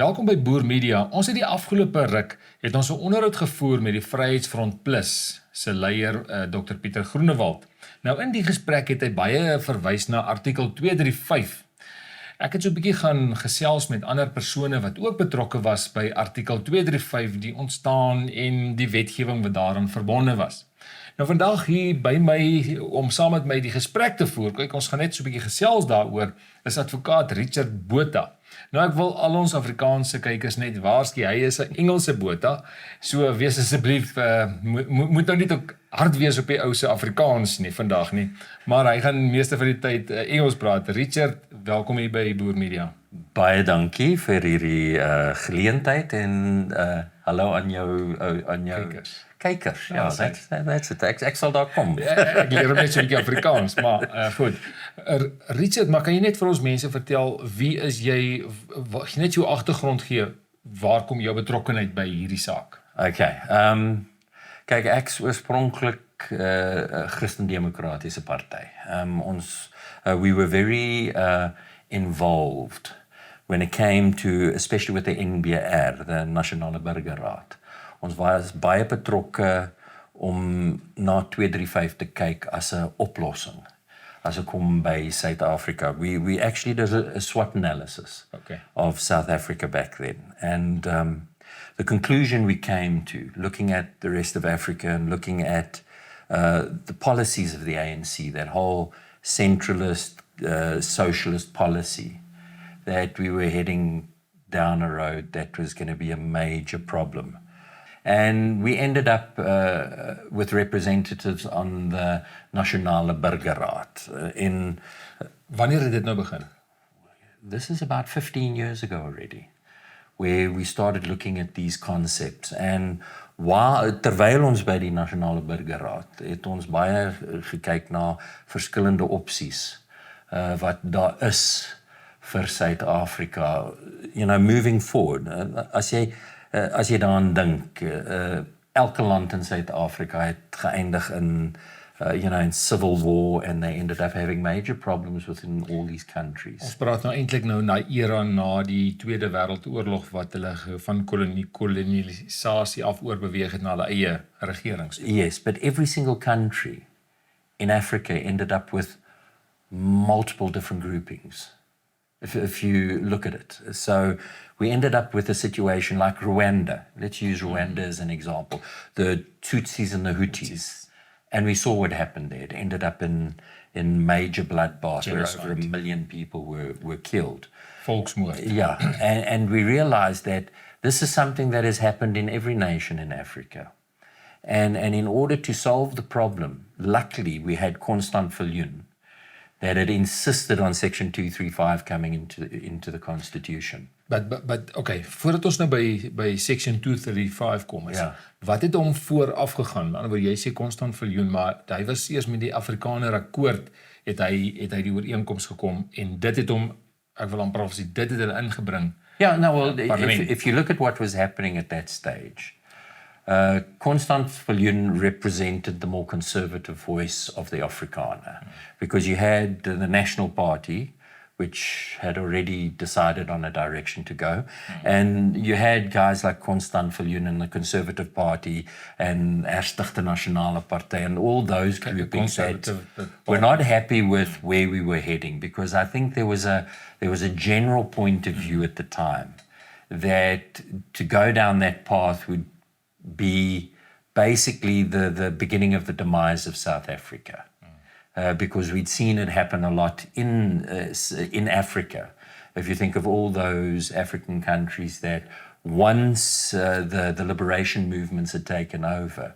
Welkom by Boermedia. Ons het die afgelope ruk het ons 'n onderhoud gevoer met die Vryheidsfront Plus se leier Dr. Pieter Groenewald. Nou in die gesprek het hy baie verwys na artikel 235. Ek het so 'n bietjie gaan gesels met ander persone wat ook betrokke was by artikel 235, die ontstaan en die wetgewing wat daaraan verbonde was. Nou vandag hier by my, om saam met my die gesprek te voer, kyk ons gaan net so 'n bietjie gesels daaroor, is advokaat Richard Botha. Nou ek wil al ons Afrikaanse kykers net waarsku, hy is 'n Engelse Botha, so wees asseblief, moet nou nie ook hard wees op die ou se Afrikaans nie vandag nie, maar hy gaan meeste van die tyd Engels praat. Richard, welkom hier by Boermedia. Baie dankie vir hierdie geleentheid en hallo aan jou kykers. Ja, that's it. Ek sal daar kom. Ek leer net so 'n bietjie Afrikaans, maar goed. Richard, maar kan jy net vir ons mense vertel, wie is jy, net jou agtergrond gee, waar kom jou betrokkenheid by hierdie saak? Okay, kyk, ek is oorspronklik Christen-Demokratiese party. We were very involved when it came to, especially with the NBR, the Nasionale Burgerraad. Ons was baie betrokke om na 235 te kyk as 'n oplossing. As ek kom by South Africa, we actually did a SWOT analysis of South Africa back then. And the conclusion we came to, looking at the rest of Africa and looking at the policies of the ANC, that whole centralist, socialist policy, that we were heading down a road that was going to be a major problem. And we ended up with representatives on the Nasionale Burgerraad in... Wanneer het dit nou begin? This is about 15 years ago already, where we started looking at these concepts. And terwyl ons by die Nasionale Burgerraad, het ons baie gekyk na verskillende opsies wat daar is vir Suid-Afrika, moving forward. As jy daaraan dink, elke land in Suid-Afrika het geëindig in, in civil war, and they ended up having major problems within all these countries. Ons praat nou eintlik na era na die Tweede Wêreldoorlog, wat hulle van kolonisasie af oorbeweeg het na hulle eie regerings. Yes, but every single country in Africa ended up with multiple different groupings, if you look at it. So we ended up with a situation like Rwanda. Let's use Rwanda as an example. The Tutsis and the Hutus. And we saw what happened there. It ended up in major bloodbath where over 1 million people were killed. Volksmoord. Yeah, and we realized that this is something that has happened in every nation in Africa. And in order to solve the problem, luckily we had Constant Viljoen, that had insisted on Section 235 coming into the Constitution. But okay, voordat ons nou by Section 235 kom, wat het hom vooraf gegaan? Maar jy sê Constant Viljoen, maar hy was eers met die Afrikaner akkoord, het hy die ooreenkoms gekom, en dit het hom, ek wil amper sê, dit het hulle ingebring. Yeah, no, well, if you look at what was happening at that stage, Constant Viljoen represented the more conservative voice of the Afrikaner, because you had the National Party, which had already decided on a direction to go, and you had guys like Constant Viljoen in the Conservative Party and Stichte Nasionale Partij and all those groupings that were not happy with where we were heading, because I think there was a general point of view at the time that to go down that path would be basically the beginning of the demise of South Africa, because we'd seen it happen a lot in Africa. If you think of all those African countries that once the liberation movements had taken over,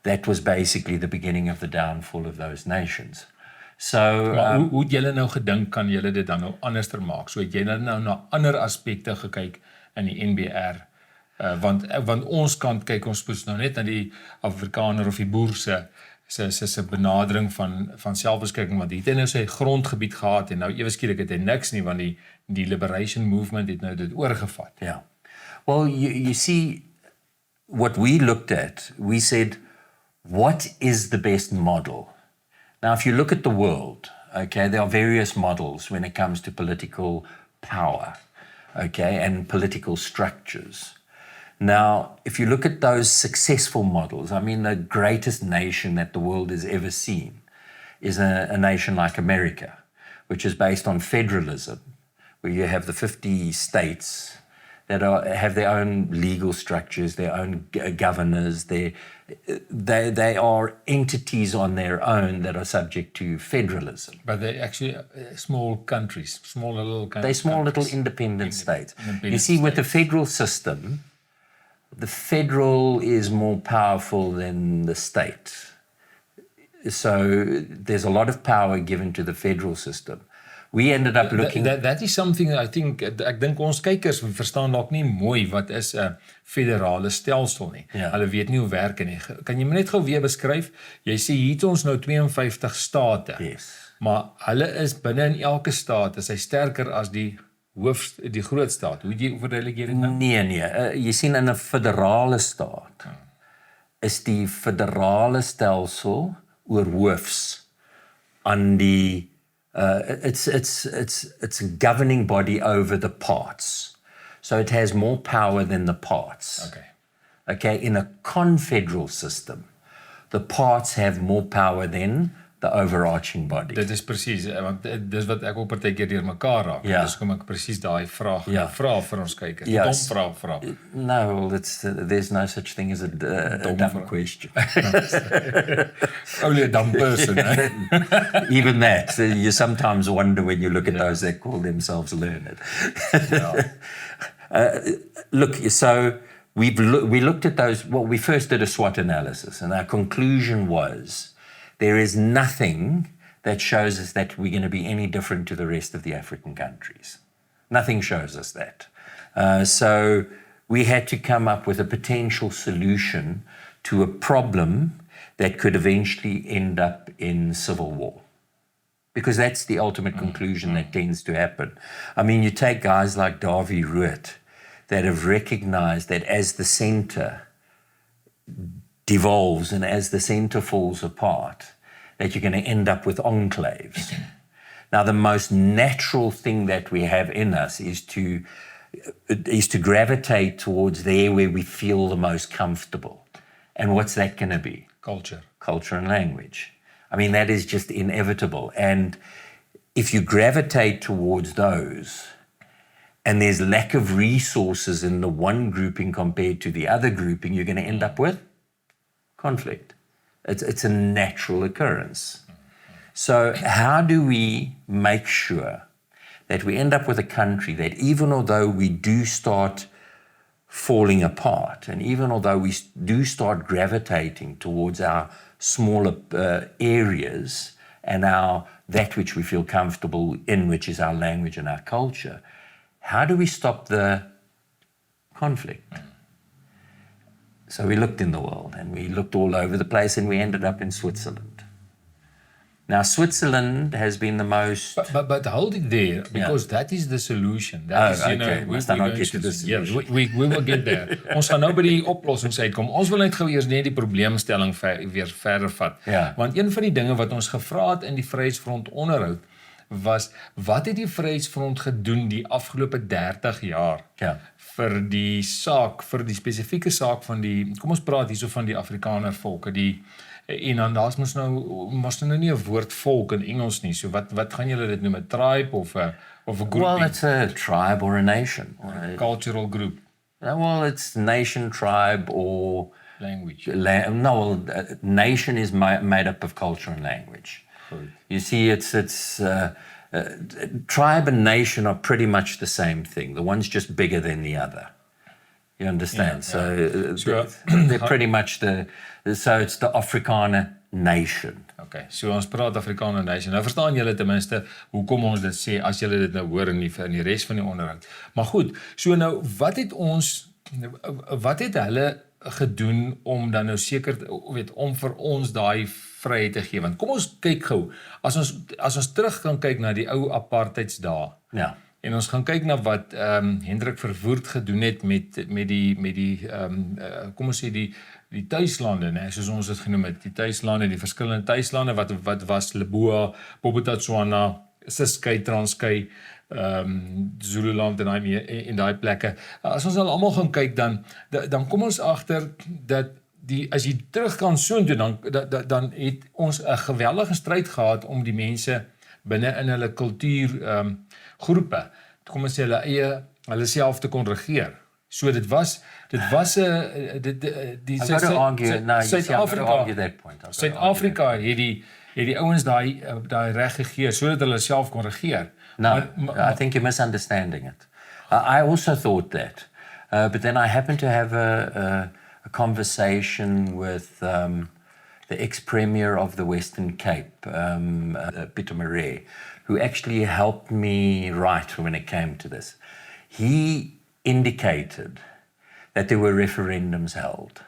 that was basically the beginning of the downfall of those nations. So, hoe het julle nou gedink, kan julle dit dan nou anderster maak? So het jy nou na ander aspekte gekyk in die NBR? Want ons kant kyk ons nou net na die Afrikaner of die boer se benadering van selfbeskikking, want dit het nou sy grondgebied gehad en nou ewe skielik het hy niks nie, want die liberation movement het nou dit oorgevat. Yeah. Well, you see, what we looked at, we said, what is the best model? Now, if you look at the world, okay, there are various models when it comes to political power. okay, and political structures. Now, if you look at those successful models, I mean, the greatest nation that the world has ever seen is a nation like America, which is based on federalism, where you have the 50 states that have their own legal structures, their own governors, they are entities on their own that are subject to federalism. But they're actually small countries, small little countries. They're small little independent states. You see, with the federal system, the federal is more powerful than the state. So there's a lot of power given to the federal system. We ended up looking... That is something I think, ek dink ons kykers verstaan dalk nie mooi wat is 'n federale stelsel nie. Ja. Hulle weet nie hoe werk nie. Kan jy my net gou weer beskryf? Jy sê hier het ons nou 52 state. Yes. Maar hulle is binne in elke staat is hy sterker as die groot staat. Hoe jy verduidelik jy dit nou? Nee. Jy sien in 'n federale staat is die federale stelsel oorhoofs aan die it's a governing body over the parts. So it has more power than the parts. Okay, in a confederal system, the parts have more power than the overarching body. Dit is presies, want dis wat ek op partykeer deur mekaar raak. Ja. Dis kom ek presies daai vraag vra vir ons kykers. Ja. Dom vra. No, there's no such thing as a dumb question. Only a dumb person. Eh? Even that, you sometimes wonder when you look at those that call themselves learned. Look, so we looked at those, well, we first did a SWOT analysis, and our conclusion was there is nothing that shows us that we're going to be any different to the rest of the African countries. Nothing shows us that. So we had to come up with a potential solution to a problem that could eventually end up in civil war. Because that's the ultimate conclusion that tends to happen. I mean, you take guys like Adv Richard that have recognized that as the center devolves and as the center falls apart, that you're going to end up with enclaves. Now, the most natural thing that we have in us is to gravitate towards there where we feel the most comfortable. And what's that going to be? Culture and language. I mean, that is just inevitable. And if you gravitate towards those, and there's lack of resources in the one grouping compared to the other grouping, you're going to end up with conflict. It's a natural occurrence. So how do we make sure that we end up with a country that even although we do start falling apart, and even although we do start gravitating towards our smaller areas and that which we feel comfortable in, which is our language and our culture, how do we stop the conflict? So we looked in the world, and we looked all over the place, and we ended up in Switzerland. Now, Switzerland has been the most... But hold it there, because that is the solution. That is, okay. Must I not get to the solution? Yes, we will get there. Ons gaan nou by die oplossings uitkom. Ons wil net gou eers net die probleemstelling weer verder vat. Ja. Want een van die dinge wat ons gevra het in die Vryheidsfront onderhoud, was, wat het die Vryheidsfront gedoen die afgelope 30 jaar vir die spesifieke saak van die, kom ons praat hierso van die Afrikaner volke, en dan daar's mos nou nie 'n woord volk in Engels nie, so wat gaan julle dit noem, 'n tribe of 'n grouping? Well, it's a tribe or a nation. A cultural group. Well, it's nation, tribe, or... language. Nation is made up of culture and language. Good. You see, tribe and nation are pretty much the same thing. The one's just bigger than the other. You understand? They're pretty much so it's the Afrikaner nation. Okay, so ons praat Afrikaner nation. Nou verstaan julle ten minste hoekom ons dit sê as julle dit nou hoor in die res van die onderhoud. Maar goed, so nou wat het hulle gedoen om dan nou seker om vir ons daai vryheid te gee? Want kom ons kyk gou, as ons terug kan kyk na die ou apartheidsdae. Ja. En ons gaan kyk na wat Hendrik Verwoerd gedoen het met die kom ons sê die tuislande, né, soos ons dit genoem het, die tuislande, die verskillende tuislande wat was Leboa, Bobotatswana, Ciskei, Transkei, Zululand en daai plekke. As ons al almal gaan kyk dan kom ons agter dat as jy terug kan soontoe dan het ons 'n geweldige stryd gehad om die mense binne in hulle kultuurgroepe, kom ons sê hulle self te kon regeer. So dit was Suid-Afrika het die ouens daai reg gegee sodat hulle self kon regeer. No, I think you're misunderstanding it. I also thought that, but then I happened to have a conversation with the ex-premier of the Western Cape, Boermedia, who actually helped me write when it came to this. He indicated that there were referendums held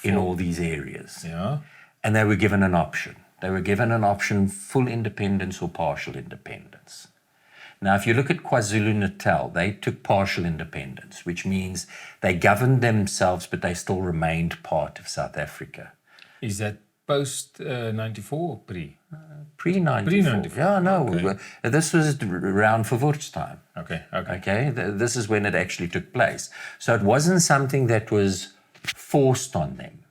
in all these areas. Yeah. And they were given an option. They were given an option, full independence or partial independence. Now, if you look at KwaZulu-Natal, they took partial independence, which means they governed themselves, but they still remained part of South Africa. Is that post-94 or pre? Pre-94. Pre-94. Yeah, no. Okay. This was around Verwoerd's time. Okay. This is when it actually took place. So it wasn't something that was forced on them.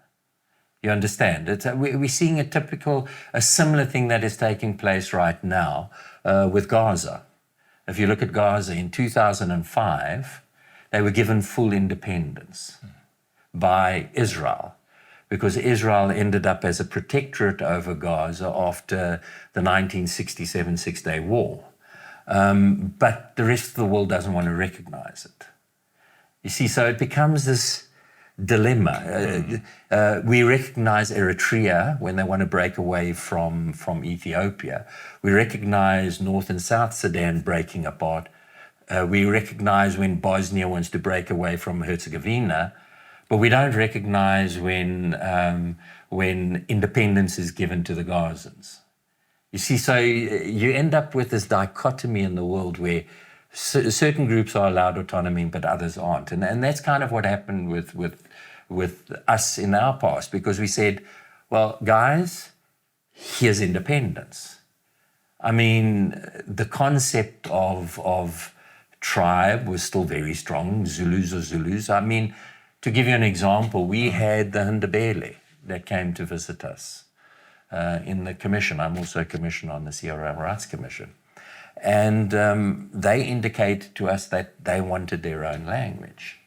You understand? We're seeing a similar thing that is taking place right now with Gaza. If you look at Gaza in 2005, they were given full independence by Israel, because Israel ended up as a protectorate over Gaza after the 1967 Six-Day War. But the rest of the world doesn't want to recognize it. You see, so it becomes this dilemma. We recognize Eritrea when they want to break away from Ethiopia. We recognize North and South Sudan breaking apart. We recognize when Bosnia wants to break away from Herzegovina, but we don't recognize when independence is given to the Gazans. You see, so you end up with this dichotomy in the world where certain groups are allowed autonomy, but others aren't. And that's kind of what happened with us in our past, because we said, well, guys, here's independence. I mean, the concept of tribe was still very strong. Zulus are Zulus. I mean, to give you an example, we had the Ndebele that came to visit us in the commission. I'm also a commissioner on the CRA Rights Commission. And they indicated to us that they wanted their own language.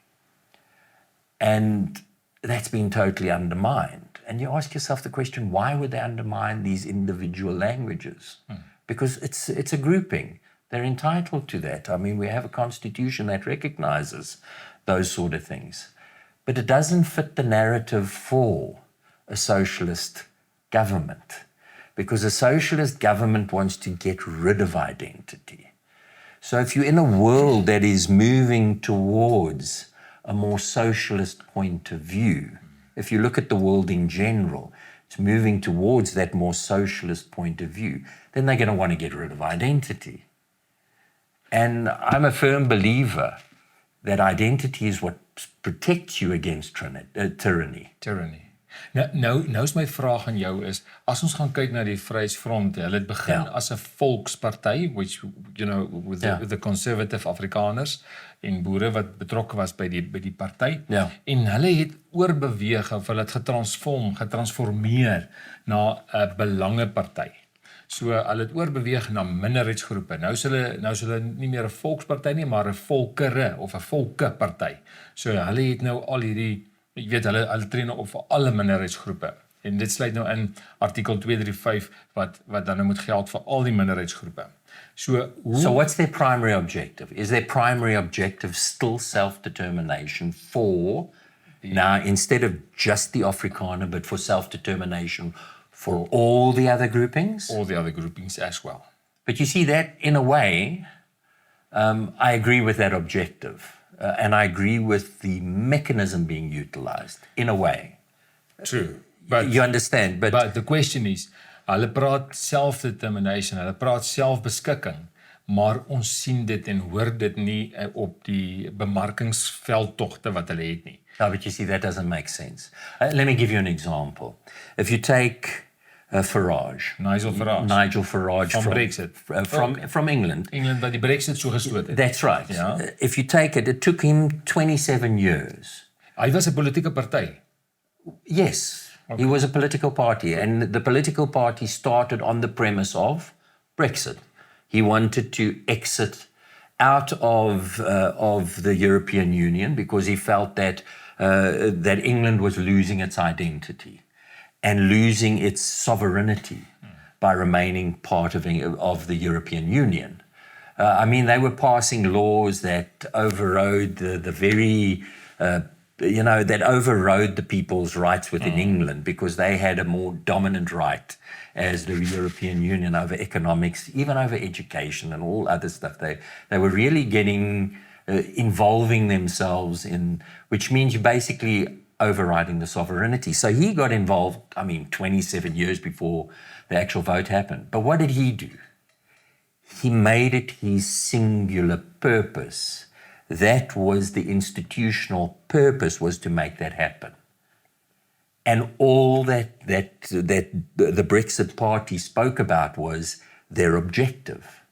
And that's been totally undermined. And you ask yourself the question, why would they undermine these individual languages? Because it's a grouping. They're entitled to that. I mean, we have a constitution that recognizes those sort of things. But it doesn't fit the narrative for a socialist government, because a socialist government wants to get rid of identity. So if you're in a world that is moving towards a more socialist point of view, if you look at the world in general, it's moving towards that more socialist point of view, then they're going to want to get rid of identity. And I'm a firm believer that identity is what protects you against tyranny. Nou is my vraag aan jou is, as ons gaan kyk na die Vryheidsfront, hulle het begin as 'n volksparty, which, you know, with the conservative Afrikaners en boere wat betrokke was by die party, en hulle het oorbeweeg, of hulle het getransformeer na 'n belangeparty. So hulle het oorbeweeg na minderheidsgroepe. Nou is hulle nie meer 'n volksparty nie, maar 'n volkere of 'n volkeparty. So hulle het nou al hierdie, jy weet, hulle tree nou op vir alle minderheidsgroepe. En dit sluit nou in artikel 235 wat dan nou moet geld vir al die minderheidsgroepe. So what's their primary objective? Is their primary objective still self-determination for, now instead of just the Afrikaner, but for self-determination for all the other groupings? All the other groupings as well. But you see that, in a way, I agree with that objective. And I agree with the mechanism being utilized, in a way. True. But you understand? But the question is, hulle praat self-determination, hulle praat selfbeskikking, maar ons sien dit en hoor dit nie op die bemarkingsveldtogte wat hulle het nie. No, but you see, that doesn't make sense. Let me give you an example. If you take Farage. Nigel Farage from Brexit. From England. England wat die Brexit so gestoot het. That's right. If you take it, it took him 27 years. Hy was 'n politieke party. Yes, he was a political party, and the political party started on the premise of Brexit. He wanted to exit out of the European Union because he felt that that England was losing its identity and losing its sovereignty by remaining part of the European Union. I mean, they were passing laws that overrode the very that overrode the people's rights within England because they had a more dominant right as the European Union over economics, even over education and all other stuff. They were really getting, involving themselves in, which means you're basically overriding the sovereignty. So he got involved, 27 years before the actual vote happened. But what did he do? He made it his singular purpose. That was the institutional purpose, was to make that happen. And all that the Brexit party spoke about was their objective.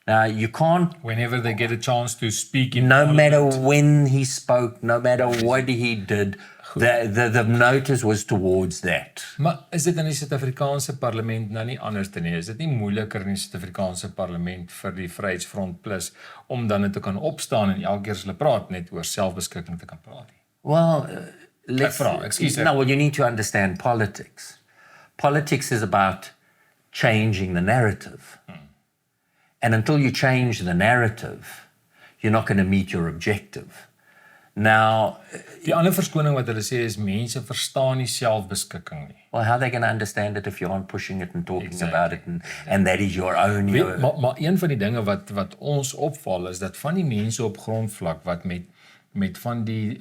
Now, you can't... Whenever they get a chance to speak in no matter when he spoke, no matter what he did, the notice was towards that. Maar is dit in die Suid-Afrikaanse parlement nou nie anders te nie? Is dit nie moeiliker in die Suid-Afrikaanse parlement vir die Vryheidsfront Plus om dan net te kan opstaan en elke keer as hulle praat net oor selfbeskikking te kan praat nie? Well, you need to understand politics. Politics is about changing the narrative. And until you change the narrative, you're not going to meet your objective. Now, die ander verskoning wat hulle sê is mense verstaan nie selfbeskikking nie. Well, how are they going to understand it if you aren't pushing it and talking about it and that is your own... Maar een van die dinge wat ons opval is dat van die mense op grondvlak wat met van die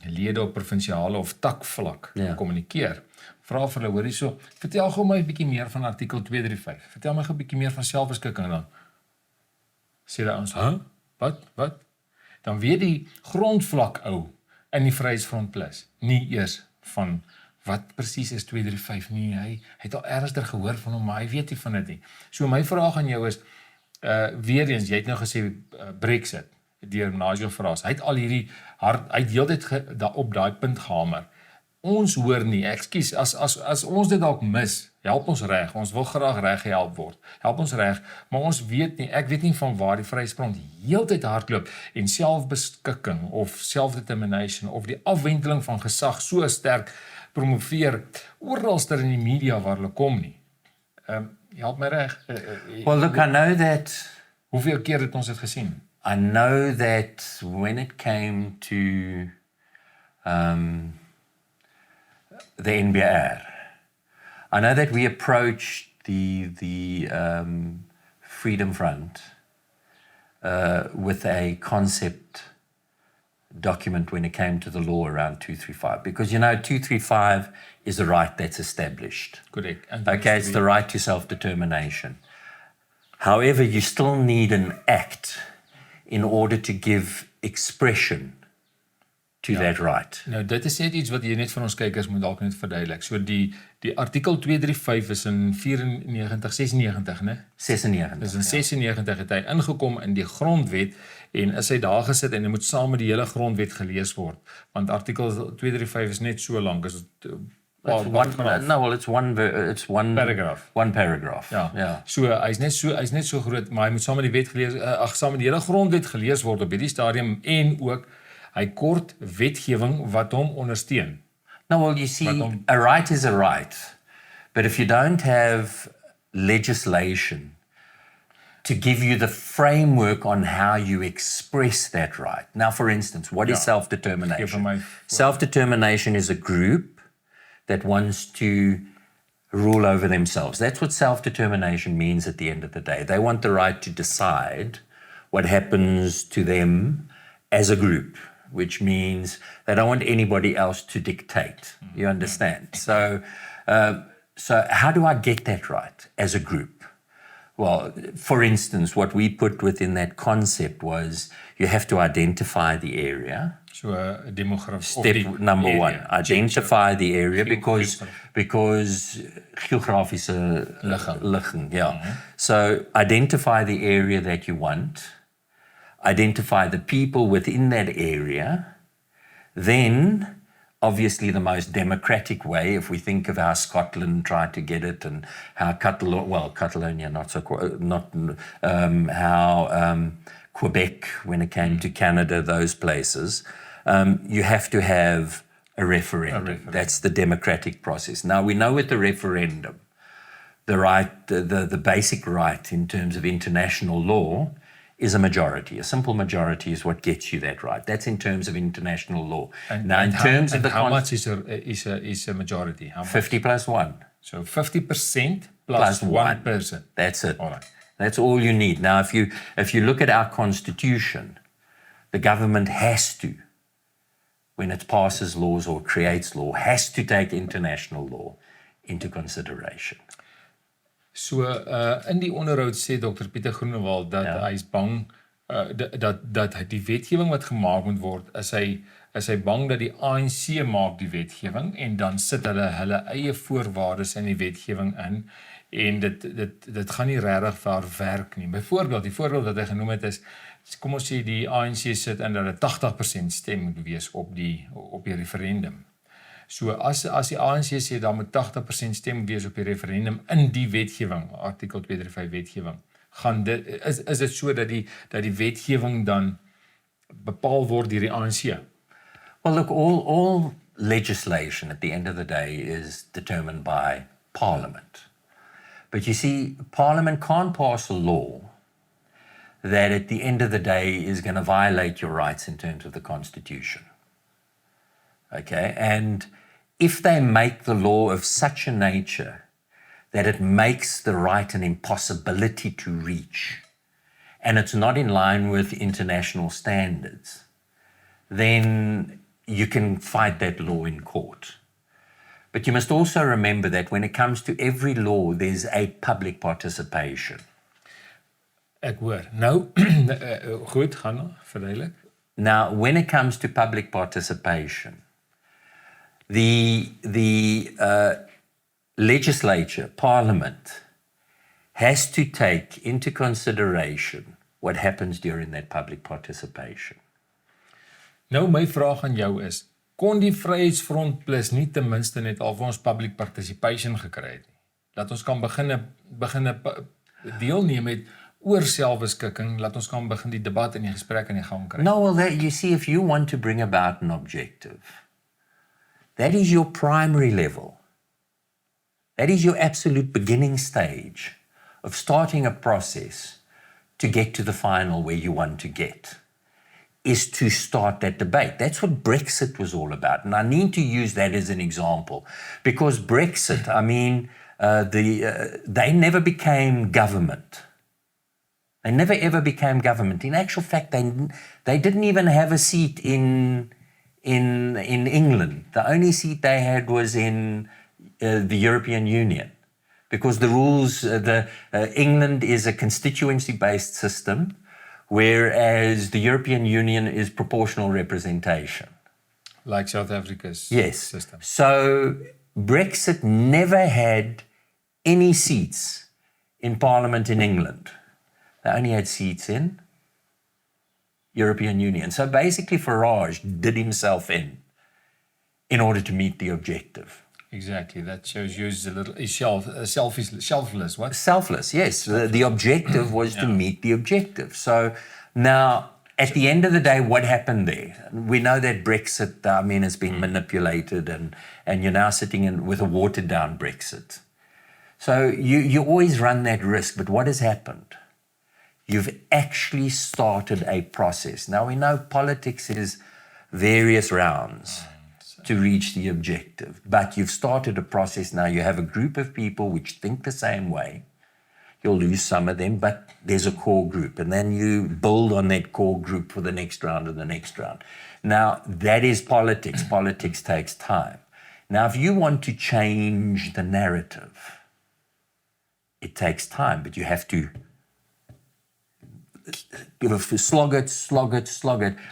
lede op provinsiale of takvlak kommunikeer, vra vir hulle, hoor hierso, vertel gou my 'n bietjie meer van artikel 235. Vertel my gou 'n bietjie meer van selfbeskikking dan. Sê hulle ons, Wat? Dan weet die grondvlak ou in die Vryheidsfront Plus nie eers van wat presies is 235 nie. Hy het al ernstig gehoor van hom, maar hy weet nie van dit nie. So my vraag aan jou is, weer eens, jy het nou gesê Brexit, deur Nigel Farage. Hy het al hierdie hy het heeltyd op daai punt gehamer. Ons hoor nie, ekskuus, as ons dit dalk mis, help ons reg, ons wil graag reg gehelp word, help ons reg, maar ons weet nie, ek weet nie van waar die Vryheidsfront heeltyd hardloop en selfbeskikking of self-determination of die afwenteling van gesag so sterk promoveer, oralster in die media waar hulle kom nie. Help my reg. Well, look, I know that... Hoeveel keer het ons dit gesien? I know that when it came to... the NBR. I know that we approached the Freedom Front with a concept document when it came to the law around 235, because 235 is a right that's established. Correct. Okay, it's the right to self-determination. However, you still need an act in order to give expression to that right. Nou, dit is net iets wat jy net van ons kykers moet dalk net verduidelik. So die artikel 235 is in 96, né? 96. Dis in 96 het hy ingekom in die grondwet en is hy daar gesit en hy moet saam met die hele grondwet gelees word. Want artikel 235 is net so lank as it's one paragraph. One paragraph. Ja. So hy's net so groot, maar hy moet saam met die wet saam met die hele grondwet gelees word op hierdie stadium en ook hy kort wetgewing wat hom ondersteun. No, well, you see, a right is a right. But if you don't have legislation to give you the framework on how you express that right. Now, for instance, what is self-determination? Self-determination is a group that wants to rule over themselves. That's what self-determination means at the end of the day. They want the right to decide what happens to them as a group, which means they don't want anybody else to dictate. You understand? So how do I get that right as a group? Well, for instance, what we put within that concept was you have to identify the area. So demographic. Step number area. One, identify the area because geografische ligging, yeah. So identify the area that you want, identify the people within that area, then obviously the most democratic way, if we think of how Scotland tried to get it and how Catalonia, how Quebec, when it came to Canada, those places, you have to have a referendum. That's the democratic process. Now, we know with the referendum, the basic right in terms of international law is a majority. A simple majority is what gets you that right. That's in terms of international law. How much is a majority? How much? 50 plus 1. So 50% plus 1 person. That's it. All right. That's all you need. Now, if you look at our constitution, the government has to, when it passes laws or creates law, has to take international law into consideration. So in die onderhoud sê Dr. Pieter Groenewald dat hy is bang dat die wetgewing wat gemaak moet word, is hy bang dat die ANC maak die wetgewing en dan sit hulle eie voorwaardes in die wetgewing in en dit gaan nie regtig werk nie. Byvoorbeeld, die voorbeeld wat hy genoem het is, kom ons sê die ANC sit in dat 80% stem moet wees op die referendum. So as die ANC sê daar moet 80% stem wees op die referendum in die wetgewing, artikel 235 wetgewing, is dit so dat die wetgewing dan bepaal word deur die ANC? Well, look, all legislation at the end of the day is determined by Parliament. But you see, Parliament can't pass a law that at the end of the day is going to violate your rights in terms of the Constitution. Okay, and if they make the law of such a nature that it makes the right an impossibility to reach, and it's not in line with international standards, then you can fight that law in court. But you must also remember that when it comes to every law, there's a public participation. Ek hoor. Nou, goed, gaan verduidelik. Now, when it comes to public participation, the legislature, Parliament, has to take into consideration what happens during that public participation. Nou, my vraag aan jou is, kon die Vryheidsfront Plus nie ten minste net al vir ons public participation gekry het nie? Laat ons kan begin deelneem met oor selfbeskikking, laat ons kan begin die debat en die gesprek in die gang kry. No, well, you see, if you want to bring about an objective, that is your primary level. That is your absolute beginning stage of starting a process to get to the final where you want to get, is to start that debate. That's what Brexit was all about. And I need to use that as an example because Brexit, I mean, they never became government. They never ever became government. In actual fact, they didn't even have a seat in England. The only seat they had was in the European Union, because the rules, England is a constituency-based system, whereas the European Union is proportional representation. Like South Africa's system. So Brexit never had any seats in Parliament in England. They only had seats in European Union. So basically Farage did himself in order to meet the objective. Exactly. That shows you is a little selfless. What? Selfless, yes. The objective was to meet the objective. So now, at the end of the day, what happened there? We know that Brexit, I mean, has been manipulated and you're now sitting with a watered down Brexit. So you always run that risk. But what has happened? You've actually started a process. Now, we know politics is various rounds to reach the objective, but you've started a process. Now you have a group of people which think the same way. You'll lose some of them, but there's a core group, and then you build on that core group for the next round and the next round. Now, that is politics. Politics takes time. Now, if you want to change the narrative it takes time, but you have to slog it.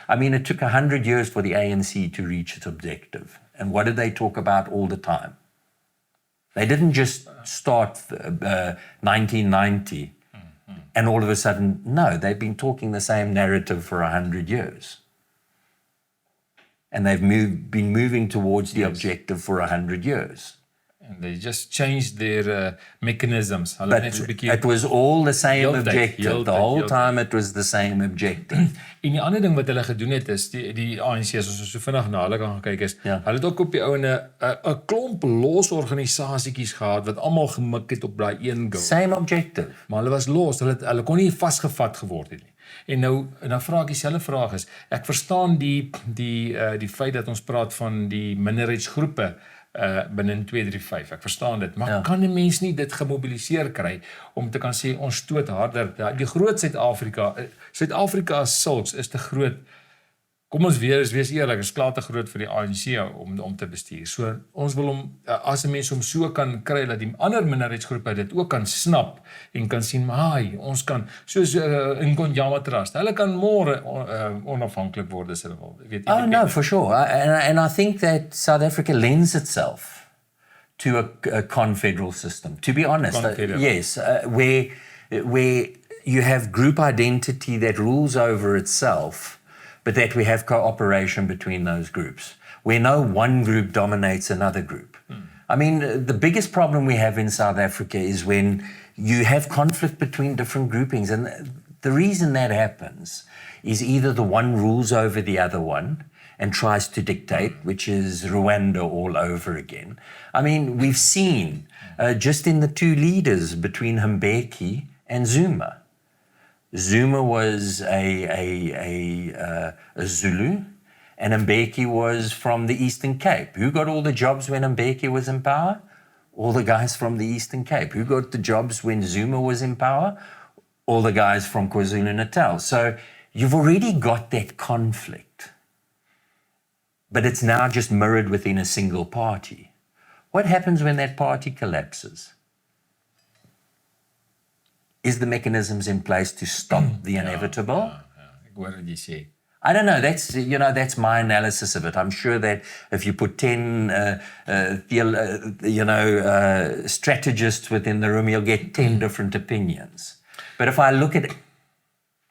I mean, it took 100 years for the ANC to reach its objective. And what did they talk about all the time? They didn't just start 1990 and all of a sudden, no, they've been talking the same narrative for 100 years. And they've been moving towards the objective for 100 years. And they just changed their mechanisms. But it was all the same objective. The whole time it was the same objective. En die ander ding wat hulle gedoen het is die ANC, as ons so vinnig na hulle kan kyk is, hulle het ook op die ouene 'n klomp los organisasietjies gehad wat almal gemik het op daai een goal. Same objective. Maar hulle was los, hulle kon nie vasgevat geword het nie. En nou vra ek dieselfde vraag is, ek verstaan die feit dat ons praat van die minderheidsgroepe binne 235, ek verstaan dit, maar kan 'n mens nie dit gemobiliseer kry om te kan sê ons stoot harder, die groot Suid-Afrika as sulks is te groot, kom ons wees eerlik, is klaar te groot vir die ANC om te bestuur, so ons wil hom, as 'n mens hom so kan kry, dat die ander minderheidsgroepe dit ook kan snap, en kan sien, maar ons kan, soos in Konjama Trust, hulle kan môre onafhanklik word as hulle wil. Oh no, for sure, and I think that South Africa lends itself to a confederal system, to be honest, yes, where you have group identity that rules over itself, but that we have cooperation between those groups, where no one group dominates another group. I mean, the biggest problem we have in South Africa is when you have conflict between different groupings, and the reason that happens is either the one rules over the other one and tries to dictate, which is Rwanda all over again. I mean, we've seen just in the two leaders between Mbeki and Zuma. Zuma was a Zulu, and Mbeki was from the Eastern Cape. Who got all the jobs when Mbeki was in power? All the guys from the Eastern Cape. Who got the jobs when Zuma was in power? All the guys from KwaZulu-Natal. So you've already got that conflict, but it's now just mirrored within a single party. What happens when that party collapses? Is the mechanisms in place to stop the inevitable? Ek hoor wat jy sê. I don't know. That's my analysis of it. I'm sure that if you put 10, strategists within the room, you'll get 10 different opinions. But if I look at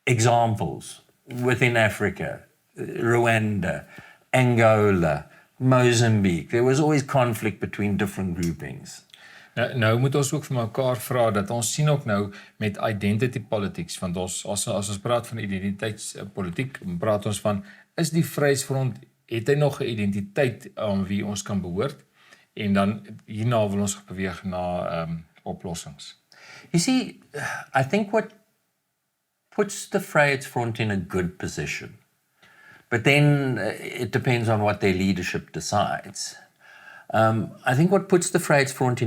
examples within Africa, Rwanda, Angola, Mozambique, there was always conflict between different groupings. Nou moet ons ook vir mekaar vra dat ons sien ook nou met identity politics, want as ons praat van identiteitspolitiek, praat ons van, is die Vryheidsfront, het hy nog 'n identiteit aan wie ons kan behoort, en dan hierna wil ons beweeg na oplossings. You see, I think what puts the Vryheidsfront in a good position, but then it depends on what their leadership decides. I think what puts the Vryheidsfront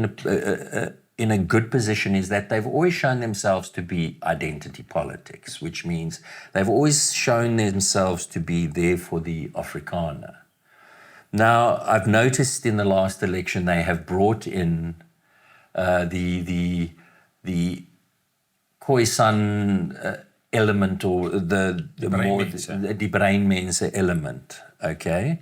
in a good position is that they've always shown themselves to be identity politics, which means they've always shown themselves to be there for the Afrikaner. Now, I've noticed in the last election they have brought in the Khoisan element, or the breinmense element, okay?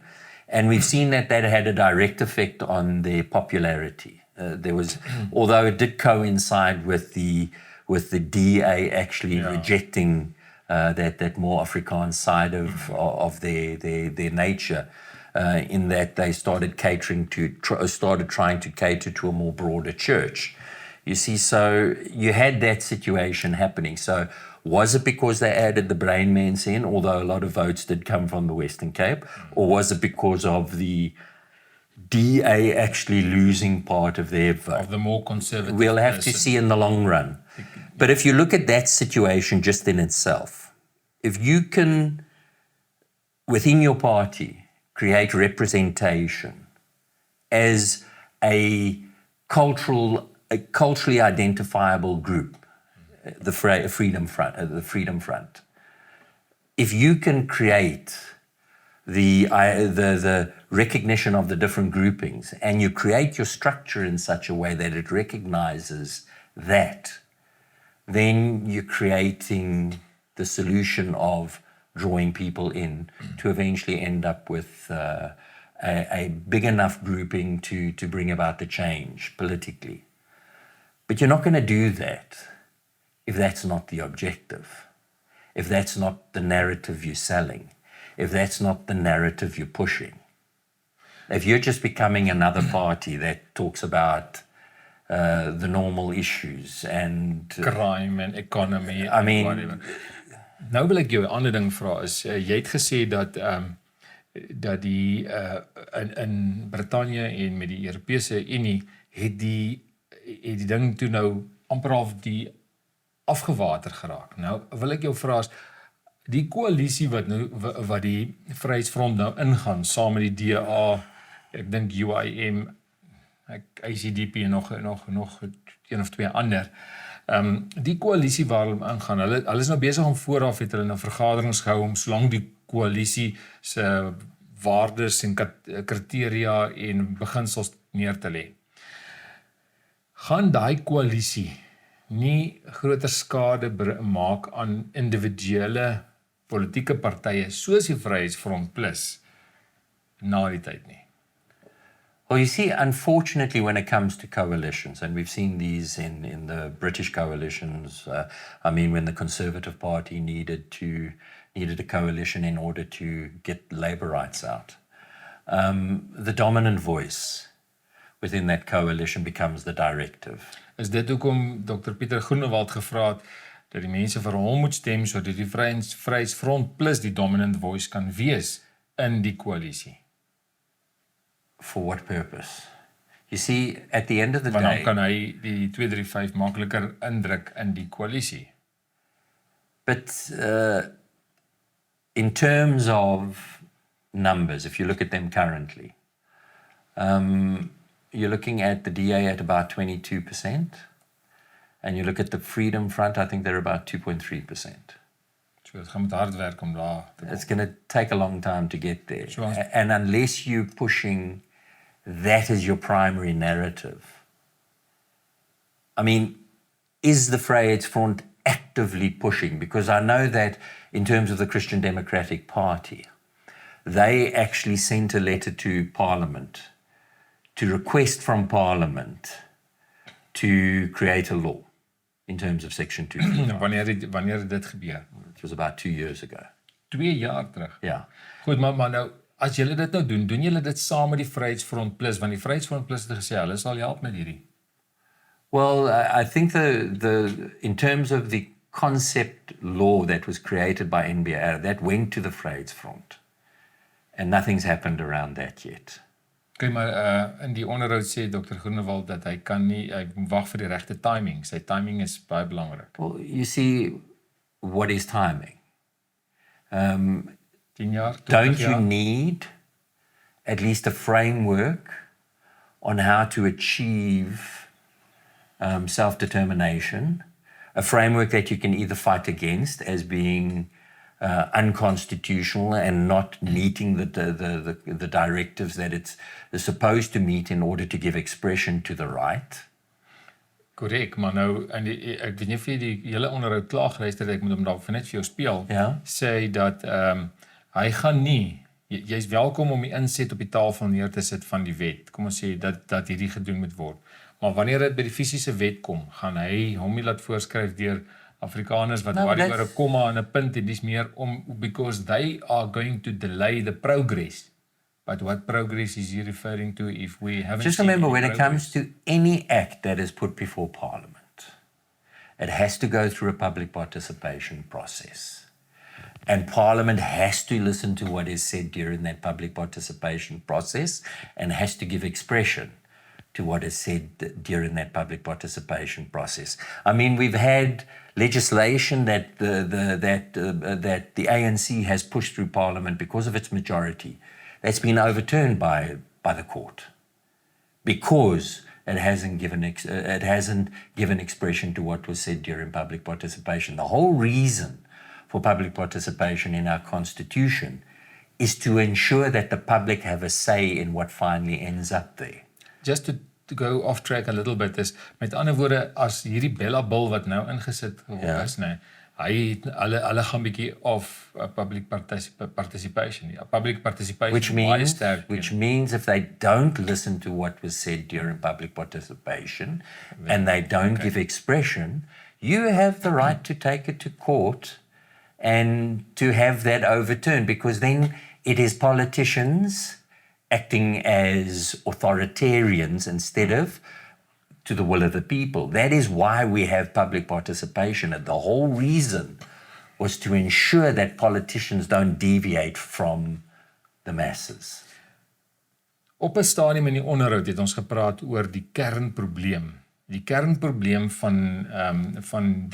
And we've seen that had a direct effect on their popularity. There was, although it did coincide with the DA actually rejecting that more Afrikaans side of their nature, in that they started trying to cater to a more broader church. You see, so you had that situation happening. So was it because they added the brainmans in, although a lot of votes did come from the Western Cape, or was it because of the DA actually losing part of their vote? Of the more conservative We'll have to see in the long run. But if you look at that situation just in itself, if you can, within your party, create representation as a culturally identifiable group, the Freedom Front. If you can create the recognition of the different groupings, and you create your structure in such a way that it recognizes that, then you're creating the solution of drawing people in to eventually end up with a big enough grouping to bring about the change politically. But you're not going to do that if that's not the objective, if that's not the narrative you're selling, if that's not the narrative you're pushing. If you're just becoming another party that talks about the normal issues and crime en economy, I mean, whatever. Nou wil ek jou 'n ander ding vra is jy het gesê dat die in Brittanje en met die Europese Unie het die ding toe nou amper half die afgewater geraak. Nou wil ek jou vra is die koalisie wat die Vryheidsfront nou ingaan saam met die DA, ek dink UIM, ICDP en nog een of twee ander. Die koalisie waar hulle ingaan, hulle is nou besig om vooraf het hulle nou vergaderings gehou om solank die koalisie se waardes en kriteria en beginsels neer te lê. Gaan daai koalisie nie groter skade maak aan individuele politieke partye soos die Vryheidsfront Plus na die tyd nie? Well, you see, unfortunately, when it comes to coalitions, and we've seen these in the British coalitions, when the Conservative Party needed a coalition in order to get labour rights out, the dominant voice within that coalition becomes the directive. Is dit hoekom Dr. Pieter Groenewald gevra het dat die mense vir hom moet stem sodat die Vryheidsfront Plus die dominant voice kan wees in die koalisie? For what purpose? You see, at the end of the day, day, kan hy die 235 makliker indruk in die koalisie. But in terms of numbers, if you look at them currently, you're looking at the DA at about 22%, and you look at the Freedom Front, I think they're about 2.3%. So het gaan met hard werk om daar te kom. It's going to take a long time to get there. So, and unless you're pushing that as your primary narrative, is the Vryheidsfront actively pushing? Because I know that in terms of the Christian Democratic Party, they actually sent a letter to Parliament to request from Parliament to create a law in terms of Section 2. Wanneer het dit gebeur? It was about 2 years ago. 2 jaar terug? Ja. Goed, maar nou, as julle dit nou doen julle dit saam met die Vryheidsfront Plus, want die Vryheidsfront Plus het gesê, hulle sal help met hierdie. Well, I think in terms of the concept law that was created by NBR, that went to the Vryheidsfront. And nothing's happened around that yet. Okay, maar in die onderhoud sê Dr. Groenewald dat hy wag vir die regte timing. Sy timing is baie belangrik. Well, you see, what is timing? 10 jaar, 20 don't jaar? You need at least a framework on how to achieve self-determination, a framework that you can either fight against as being unconstitutional and not meeting the directives that it's supposed to meet in order to give expression to the right. Korrek, maar nou, ek weet nie of jy die hele onderhoud klaar geluister het, ek moet hom daar net vir jou speel, sê dat hy gaan nie, jy's welkom om die inset op die tafel neer te sit van die wet, kom ons sê dat hierdie gedoen moet word, maar wanneer dit by die fisiese wet kom, gaan hy hom nie laat voorskryf deur Afrikaners wat waar oor 'n komma en 'n punt en dis meer because they are going to delay the progress. But what progress is he referring to if we haven't Just remember, when it comes to any act that is put before Parliament, it has to go through a public participation process. And Parliament has to listen to what is said during that public participation process and has to give expression to what is said during that public participation process. We've had legislation that the ANC has pushed through Parliament because of its majority. That's been overturned by the court because it hasn't given expression to what was said during public participation. The whole reason for public participation in our constitution is to ensure that the public have a say in what finally ends up there. Just to to go off track a little bit is, met ander woorde, as hierdie Bella Bill wat nou ingesit is, nee, hulle gaan bietjie of public participation, public participation, which means if they don't listen to what was said during public participation, and they don't give expression, you have the right to take it to court and to have that overturned, because then it is politicians acting as authoritarians instead of to the will of the people. That is why we have public participation, and the whole reason was to ensure that politicians don't deviate from the masses. Op 'n stadium in die onderhoud het ons gepraat oor die kernprobleem. Die kernprobleem van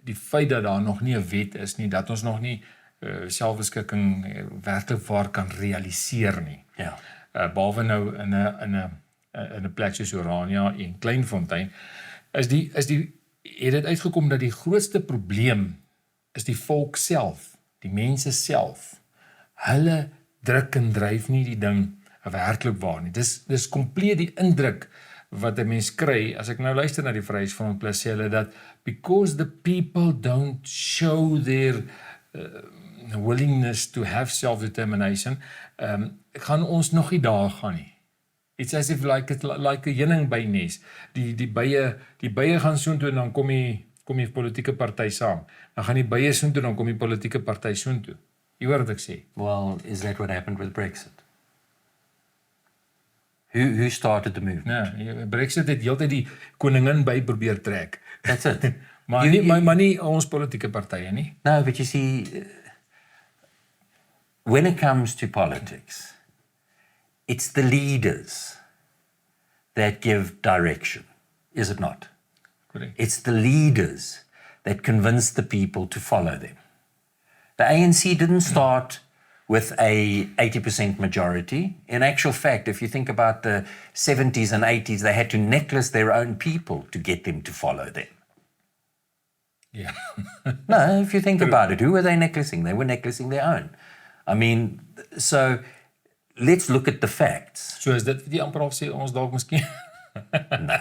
die feit dat daar nog nie 'n wet is nie, dat ons nog nie selfbeskikking werklik waar kan realiseer nie. Ja. Behalwe nou in 'n plek soos Orania en Kleinfontein, het dit uitgekom dat die grootste probleem is die volk self, die mense self. Hulle druk en dryf nie die ding werklik waar nie. Dis kompleet die indruk wat 'n mens kry, as ek nou luister na die Vryheidsfront Plus, sê hulle dat because the people don't show their willingness to have self-determination, gaan ons nog nie daar gaan nie. It's as if like a heuning by nes. Die bye gaan soontoe en dan kom die politieke party saam. Dan gaan die bye soontoe, dan kom die politieke party soontoe. Jy hoor wat ek sê. Well, is that what happened with Brexit? Who started the movement? Nee, Brexit het heeltyd die koningin by probeer trek. That's it. maar nie ons politieke partye nie. No, but you see, when it comes to politics, it's the leaders that give direction, is it not? Correct. It's the leaders that convince the people to follow them. The ANC didn't start with a 80% majority. In actual fact, if you think about the 70s and 80s, they had to necklace their own people to get them to follow them. Yeah. No, if you think about it, who were they necklacing? They were necklacing their own. I mean, so let's look at the facts. So is dit die amper al sê ons dalk miskien? No.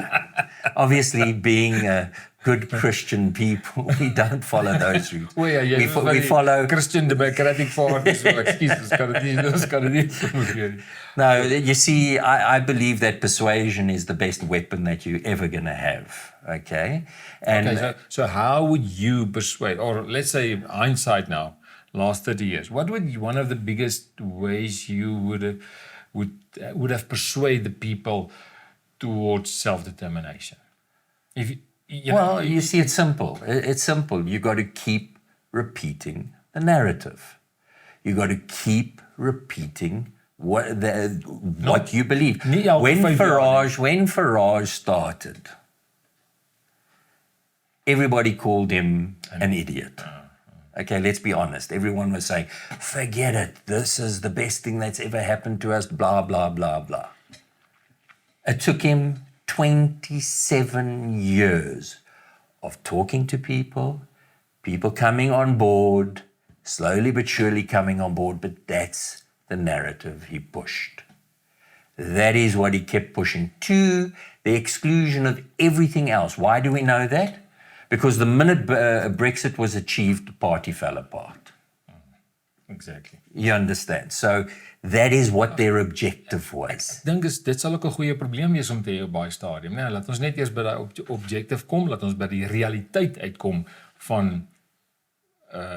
Obviously, being a good Christian people, we don't follow those routes. O ja, we follow Christian Democratic Party, so excuses, kan dit nie. No, you see, I believe that persuasion is the best weapon that you're ever going to have, okay? And okay, so how would you persuade, or let's say hindsight now, last 30 years, what would be one of the biggest ways you would have persuaded the people towards self-determination? You see, it's simple. It's simple. You got to keep repeating the narrative. You got to keep repeating what you believe. When Farage started, everybody called him an idiot. Okay, let's be honest. Everyone was saying, forget it. This is the best thing that's ever happened to us, blah, blah, blah, blah. It took him 27 years of talking to people coming on board, slowly but surely coming on board, but that's the narrative he pushed. That is what he kept pushing, to the exclusion of everything else. Why do we know that? Because the minute Brexit was achieved, the party fell apart. Exactly. You understand? So that is what their objective was. Ek dink dit sal ook 'n goeie probleem wees om te hê op baie stadium, né? Laat ons net eers by daai objective kom, laat ons by die realiteit uitkom van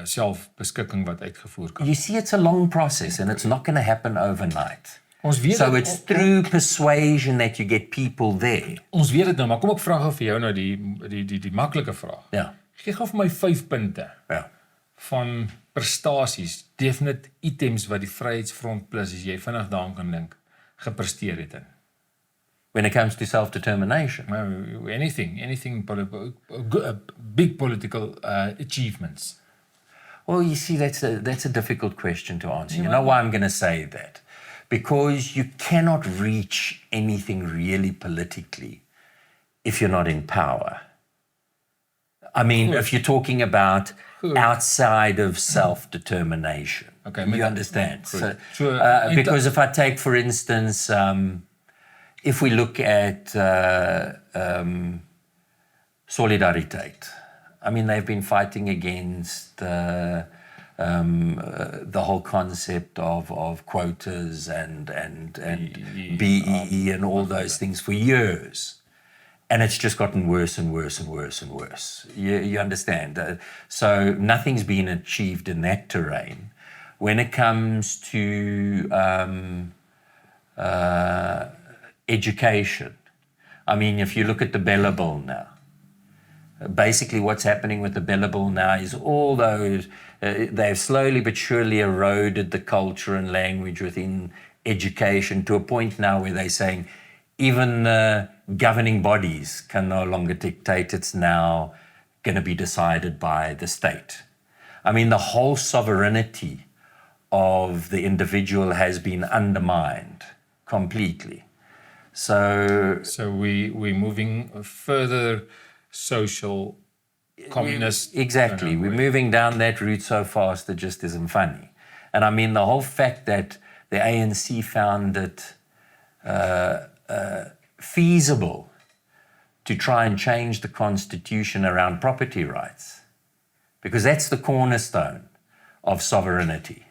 selfbeskikking wat uitgevoer kan. You see, it's a long process and it's not going to happen overnight. Ons weet so it's through persuasion that you get people there. Ons weet dit nou, maar kom ek vra gou vir jou nou die maklike vraag. Ja. Gee gou vir my 5 punte. Ja. Van prestasies, definite items wat die Vryheidsfront Plus, as jy vinnig daaraan kan dink, gepresteer het in. When it comes to self-determination. Anything, big political achievements. Well, you see, that's a difficult question to answer. You know why I'm going to say that? Because you cannot reach anything really politically if you're not in power. I mean, if you're talking about outside of self-determination. Okay, you understand? So, because if I take, for instance, if we look at solidariteit, I mean, they've been fighting against the whole concept of quotas and BEE and all those things for years. And it's just gotten worse and worse and worse and worse. You understand? So nothing's been achieved in that terrain. When it comes to education, I mean, if you look at the Bella Bill now, basically what's happening with the Bella Bill now is all those, they've slowly but surely eroded the culture and language within education to a point now where they're saying even governing bodies can no longer dictate. It's now going to be decided by the state. I mean, the whole sovereignty of the individual has been undermined completely. So we're moving further social communist. Exactly. We're moving down that route so fast it just isn't funny. And I mean, the whole fact that the ANC found it feasible to try and change the constitution around property rights, because that's the cornerstone of sovereignty,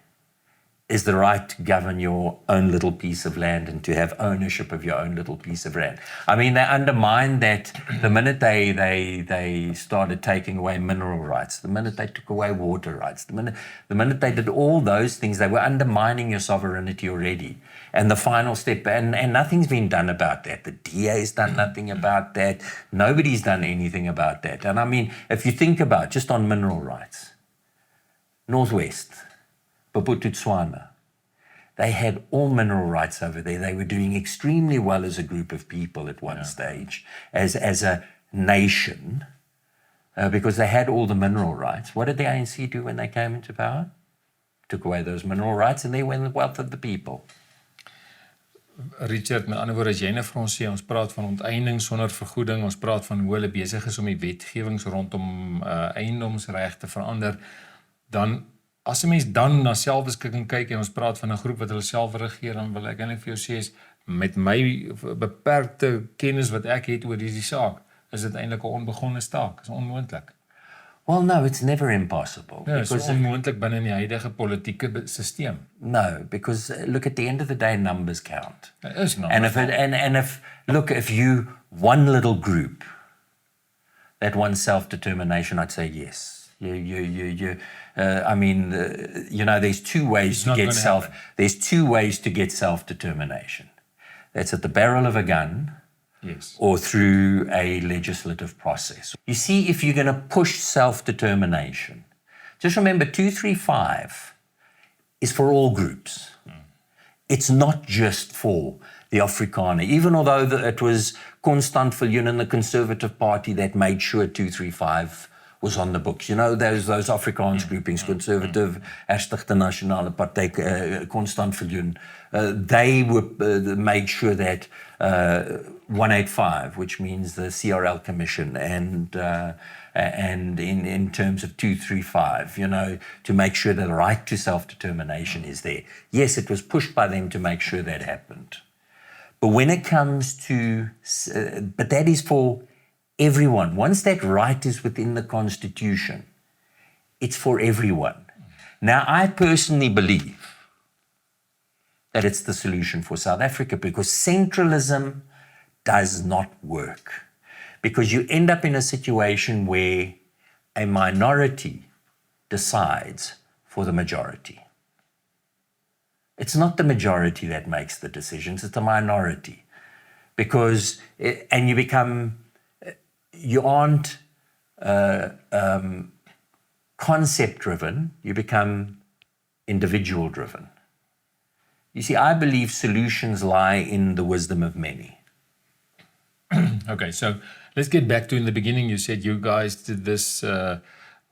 is the right to govern your own little piece of land and to have ownership of your own little piece of land. I mean, they undermined that the minute they started taking away mineral rights, the minute they took away water rights, the minute they did all those things, they were undermining your sovereignty already. And the final step, and nothing's been done about that. The DA's done nothing about that. Nobody's done anything about that. And I mean, if you think about just on mineral rights, Northwest, Botswana, they had all mineral rights over there. They were doing extremely well as a group of people at one stage, as a nation, because they had all the mineral rights. What did the ANC do when they came into power? Took away those mineral rights and they went the wealth of the people. Richard, met ander woorde, as jy nou vir ons sê, ons praat van onteiening sonder vergoeding, ons praat van hoe hulle besig is om die wetgewings rondom eiendomsreg te verander, dan as 'n mens dan na selfbeskikking kyk en ons praat van 'n groep wat hulle self regeer, dan wil ek eintlik vir jou sê is, met my beperkte kennis wat ek het oor hierdie saak, is dit eintlik 'n onbegonne taak, is onmoontlik. Well, no, it's never impossible. Ja, it's onmoontlik binne die huidige politieke stelsel. No, because look, at the end of the day, numbers count. Is not. And if you one little group that wants self-determination, I'd say yes. I mean, there's two ways to get self-determination. That's at the barrel of a gun. Yes. Or through a legislative process. You see, if you're going to push self-determination, just remember 235 is for all groups. It's not just for the Afrikaner, even although it was Constant Viljoen and the Conservative Party that made sure 235 was on the books. You know, those Afrikaans groupings, Conservative, Herstigte Nasionale Party, Constant Viljoen, they made sure that 185, which means the CRL Commission, and in terms of 235, to make sure that the right to self-determination is there. Yes, it was pushed by them to make sure that happened. But when it comes to, but that is for everyone. Once that right is within the Constitution, it's for everyone. Now, I personally believe that it's the solution for South Africa, because centralism does not work. Because you end up in a situation where a minority decides for the majority. It's not the majority that makes the decisions, it's the minority. Because, and you aren't concept-driven, you become individual-driven. You see, I believe solutions lie in the wisdom of many. Okay, so let's get back to in the beginning. You said you guys did this,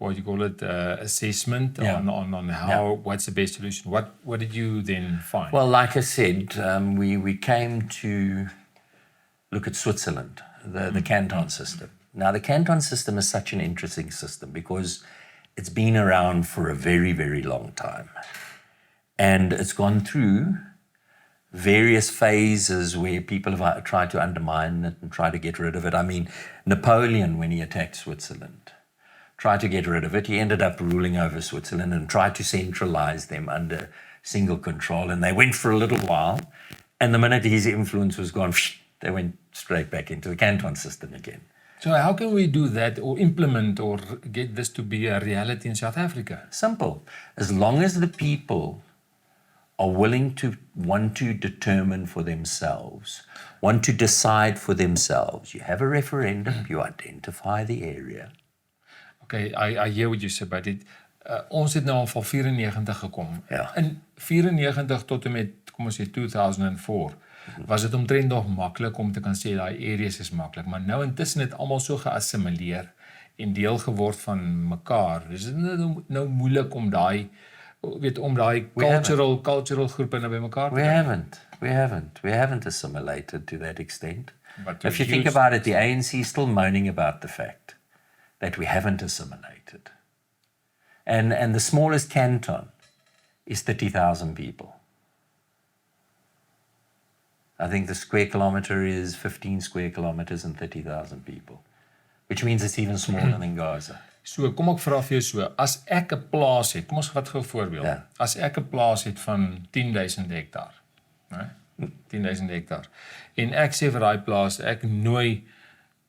assessment on how, what's the best solution. What did you then find? Well, like I said, we came to look at Switzerland, the canton system. Now, the canton system is such an interesting system because it's been around for a very, very long time. And it's gone through various phases where people have tried to undermine it and try to get rid of it. I mean, Napoleon, when he attacked Switzerland, tried to get rid of it. He ended up ruling over Switzerland and tried to centralize them under single control. And they went for a little while. And the minute his influence was gone, they went straight back into the canton system again. So how can we do that or implement or get this to be a reality in South Africa? Simple. As long as the people are willing to want to determine for themselves, want to decide for themselves. You have a referendum, you identify the area. Okay, I hear what you say, but ons het nou al van 94 gekom. Ja. In 94 tot en met, kom ons sê 2004, was dit omtrent nog maklik om te kan sê daai areas is maklik, maar nou intussen het almal so geassimileer en deel geword van mekaar. Dis nou moeilik om daai cultural groepe nou by mekaar te kry. We haven't assimilated to that extent. But if you think about it, the ANC is still moaning about the fact that we haven't assimilated. And the smallest canton is 30,000 people. I think the square kilometer is 15 square kilometers and 30,000 people, which means it's even smaller than Gaza. So, kom ek vra vir jou so, as ek 'n plaas het, kom ons vat gou 'n voorbeeld. Ja. As ek 'n plaas het van 10,000 hektaar, né? 10,000 hektaar. En ek sê vir daai plaas, ek nooi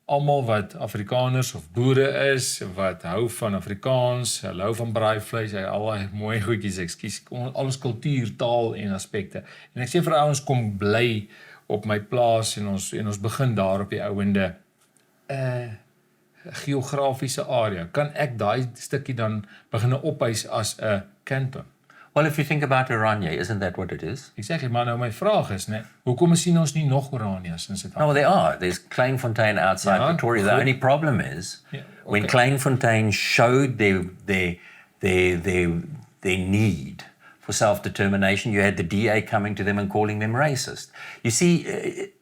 almal wat Afrikaners of boere is, wat hou van Afrikaans, hulle hou van braaivleis, al daai mooi goedjies, ekskuus, al ons kultuur, taal en aspekte. En ek sê vir ouens, kom bly op my plaas en ons begin daar op die ouende geografiese area. Kan ek daai stukkie dan begin ophuis as 'n canton? Well, if you think about Oranje, isn't that what it is? Exactly, maar nou my vraag is, né, hoekom sien ons nie nog Oraniërs in Suid-Afrika? No, well, there are. There's Kleinfontein outside Ja, Pretoria. The goed. only problem is Ja, when okay. Kleinfontein showed their need for self-determination, you had the DA coming to them and calling them racist. You see,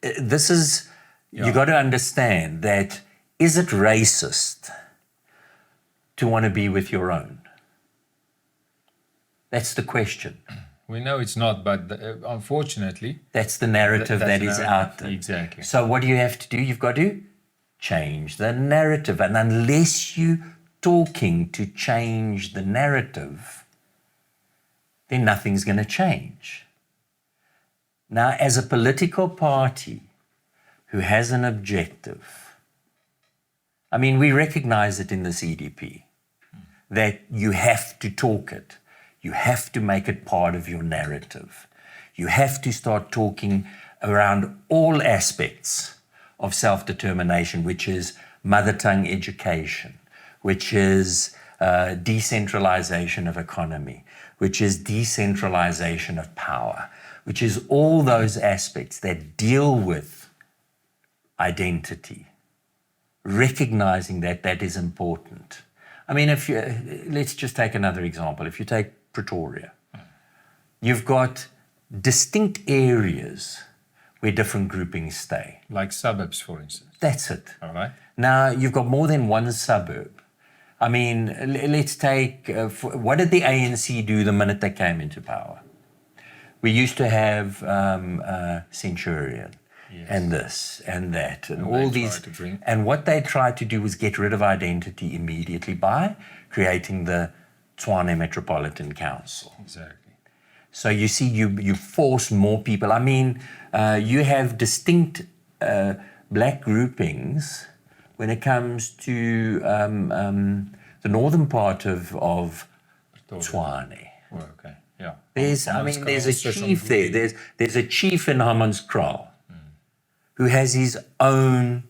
this is, you got to understand that, is it racist to want to be with your own? That's the question. We know it's not, but unfortunately, that's the narrative that's that is out there. Exactly. So what do you have to do? You've got to change the narrative. And unless you're talking to change the narrative, then nothing's going to change. Now, as a political party who has an objective, I mean, we recognize it in the CDP, that you have to talk it. You have to make it part of your narrative. You have to start talking around all aspects of self-determination, which is mother tongue education, which is decentralization of economy, which is decentralization of power, which is all those aspects that deal with identity, recognizing that that is important. I mean, let's just take another example. If you take Pretoria, you've got distinct areas where different groupings stay. Like suburbs, for instance. That's it. All right. Now, you've got more than one suburb. I mean, let's take, what did the ANC do the minute they came into power? We used to have Centurion. Yes. And this and that and all these. And what they tried to do was get rid of identity immediately by creating the Tshwane Metropolitan Council. Exactly. So you see, you force more people. I mean, you have distinct black groupings when it comes to the northern part of Tshwane. Oh, okay. Yeah. There's a chief there. There's a chief in Hammanskraal who has his own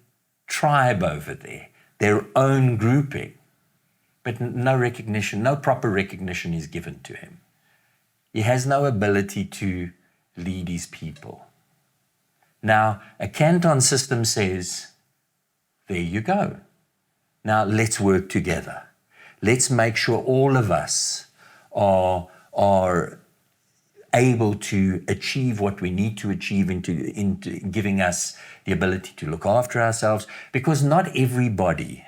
tribe over there, their own grouping. But no recognition, no proper recognition is given to him. He has no ability to lead his people. Now, a canton system says, there you go. Now, let's work together. Let's make sure all of us are able to achieve what we need to achieve into giving us the ability to look after ourselves, because not everybody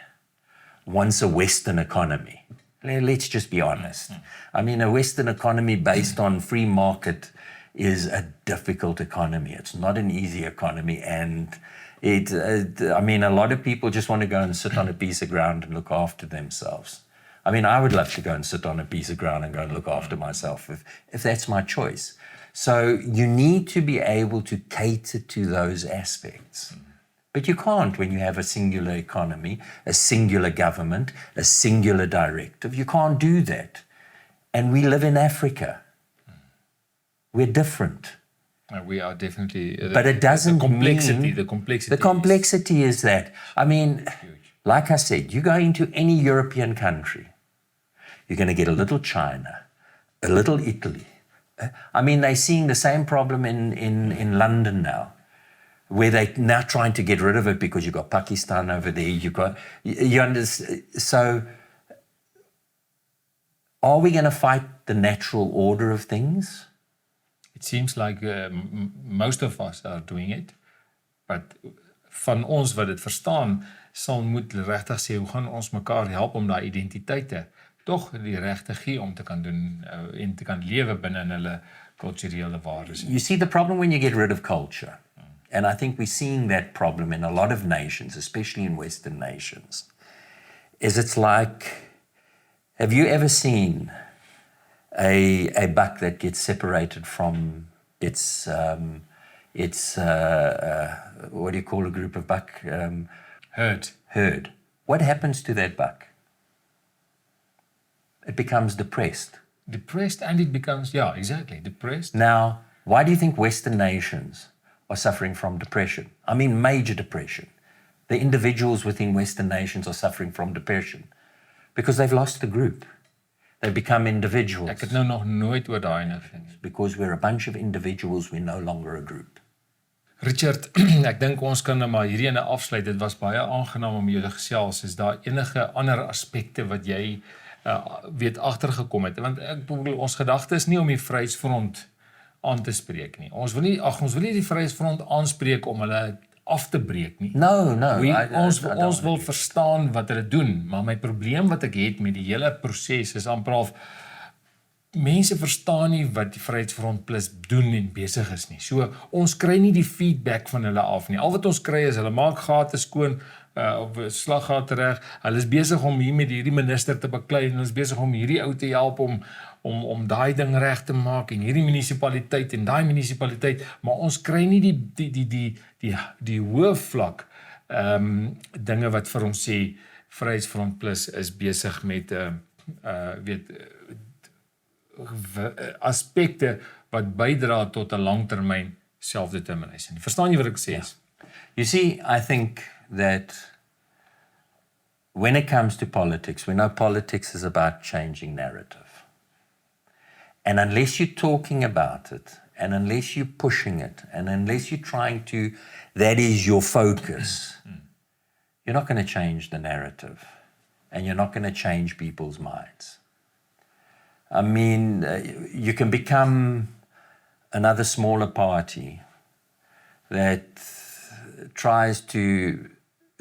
wants a Western economy. Let's just be honest. I mean, a Western economy based on free market is a difficult economy. It's not an easy economy, and I mean, a lot of people just want to go and sit on a piece of ground and look after themselves. I mean, I would love to go and sit on a piece of ground and go and look after myself if that's my choice. So you need to be able to cater to those aspects. But you can't when you have a singular economy, a singular government, a singular directive. You can't do that. And we live in Africa. We're different. We are definitely... But it doesn't mean... The complexity. The complexity is that. I mean, like I said, you go into any European country, you're going to get a little China, a little Italy. I mean, they're seeing the same problem in London now, where they're now trying to get rid of it because you've got Pakistan over there. You understand? So, are we going to fight the natural order of things? It seems like most of us are doing it, but van ons wat dit verstaan, sal moet regtig sê, hoe gaan ons mekaar help om daai identiteite tog die reg te gee om te kan doen en te kan lewe binne in hulle kulturele waardes. You see the problem when you get rid of culture, and I think we're seeing that problem in a lot of nations, especially in Western nations, is it's like, have you ever seen a buck that gets separated from its what do you call a group of buck? Herd. What happens to that buck? It becomes depressed. Depressed, and it becomes, yeah, exactly, depressed. Now, why do you think Western nations are suffering from depression? I mean, major depression. The individuals within Western nations are suffering from depression because they've lost the group. They become individuals. Ek het nou nog nooit oor daai gedink. Because we're a bunch of individuals, we're no longer a group. Richard, ek dink ons kan nou maar hierdie ene afsluit. Dit was baie aangenaam om jou te gesels. Is daar enige ander aspekte wat jy weet agtergekom het? Want ek bedoel, ons gedagte is nie om die Vryheidsfront aan te spreek nie. Ons wil nie die Vryheidsfront aanspreek om hulle af te breek nie. No. Ons wil verstaan wat hulle doen, maar my probleem wat ek het met die hele proses is amper half, mense verstaan nie wat die Vryheidsfront Plus doen en besig is nie. So, ons kry nie die feedback van hulle af nie. Al wat ons kry is, hulle maak gate skoon, op slaggate reg, hulle is besig om hier met hierdie minister te beklei, en hulle is besig om hierdie ou te help om daai ding reg te maak, en hierdie munisipaliteit en daai munisipaliteit, maar ons kry nie die hoë vlak dinge wat vir ons sê, Vryheidsfront Plus is besig met aspekte wat bydra tot 'n langtermyn selfdeterminasie. Verstaan jy wat ek sê? You see, I think that when it comes to politics, we know politics is about changing narrative. And unless you're talking about it, and unless you're pushing it, and unless you're trying to, that is your focus, you're not going to change the narrative. And you're not going to change people's minds. I mean, you can become another smaller party that tries to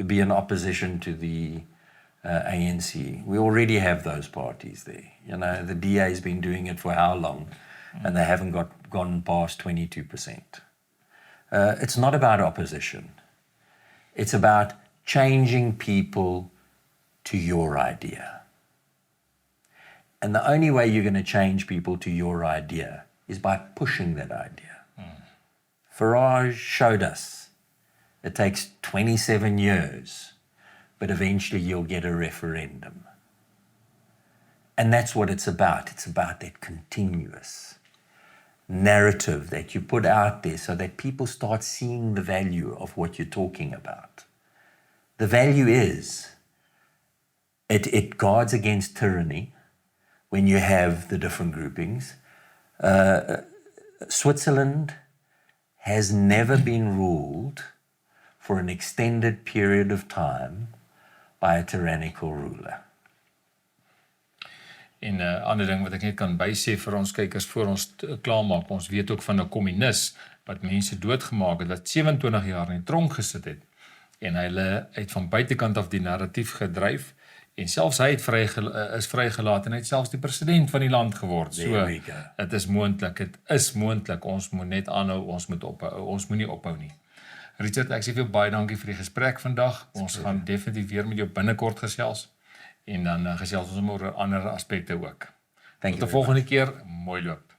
be in opposition to the ANC. We already have those parties there. You know, the DA has been doing it for how long? And they haven't gone past 22%. It's not about opposition. It's about changing people to your idea. And the only way you're going to change people to your idea is by pushing that idea. Farage showed us it takes 27 years, but eventually you'll get a referendum. And that's what it's about. It's about that continuous narrative that you put out there so that people start seeing the value of what you're talking about. The value is it guards against tyranny when you have the different groupings. Switzerland has never been ruled for an extended period of time by a tyrannical ruler. En 'n ander ding wat ek net kan bysê vir ons kykers voor ons klaarmaak, ons weet ook van 'n kommunis wat mense doodgemaak het, wat 27 jaar in die tronk gesit het, en hulle uit van buitekant af die narratief gedryf, En selfs hy is vrygelaat en hy het selfs die president van die land geword. So, dit is moontlik, ons moet net aanhou, ons moet ophou, ons moet nie ophou nie. Richard, ek sê vir jou baie dankie vir die gesprek vandag. Ons gaan definitief weer met jou binnekort gesels en dan gesels ons oor ander aspekte ook. Tot die volgende keer, mooi loop.